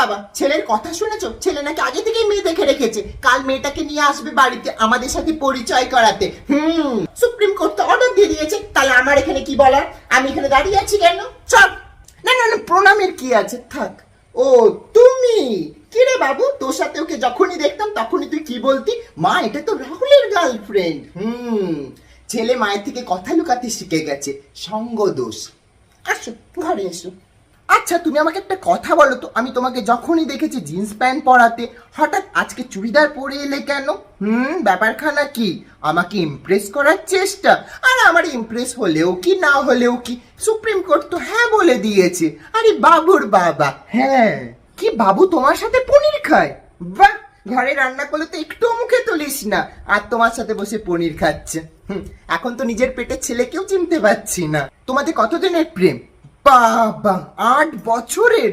বাবা, ছেলের কথা শুনেছো? ছেলে নাকি আগে থেকেই মেয়ে দেখে রেখেছে, কাল মেয়েটাকে নিয়ে আসবে বাড়িতে আমাদের সাথে পরিচয় করাতে। সুপ্রিম কোর্ট তো অর্ডার দিয়ে দিয়েছে, তাহলে আমার এখানে কি বলার? আমি এখানে দাঁড়িয়ে আছি কেন? চল। না না না, প্রণামের কি আছে, থাক। ও তুমি কি রে বাবু, তোর সাথে ওকে যখনই দেখতাম তখনই তুই কি বলতি? মা, এটা তো রাহুলের গার্লফ্রেন্ড। ছেলে মায়ের থেকে কথা লুকাতে শিখে গেছে, সঙ্গ দোষ। আসো ঘরে এসো। আচ্ছা তুমি আমাকে একটা কথা বলো তো, আমি তোমাকে যখনই দেখেছি জিন্স প্যান্ট পরাতে, হঠাৎ আজকে চুড়িদার পরে এলে কেন? ব্যাপারখানা কি? আমাকে ইমপ্রেস করার চেষ্টা? আর আমার ইমপ্রেস হলেও কি না হলেও কি, সুপ্রিম কোর্ট তো হ্যাঁ বলে দিয়েছে। আরে বাবুর বাবা, হ্যাঁ। কি বাবু তোমার সাথে পনির খায়? বাহ, ঘরে রান্না করলে তো একটু মুখে তুলিস না, আর তোমার সাথে বসে পনির খাচ্ছে। এখন তো নিজের পেটের ছেলেকেও চিনতে পারছি না। তোমাদের কতদিনের প্রেম? বাবা, 8 বছরের?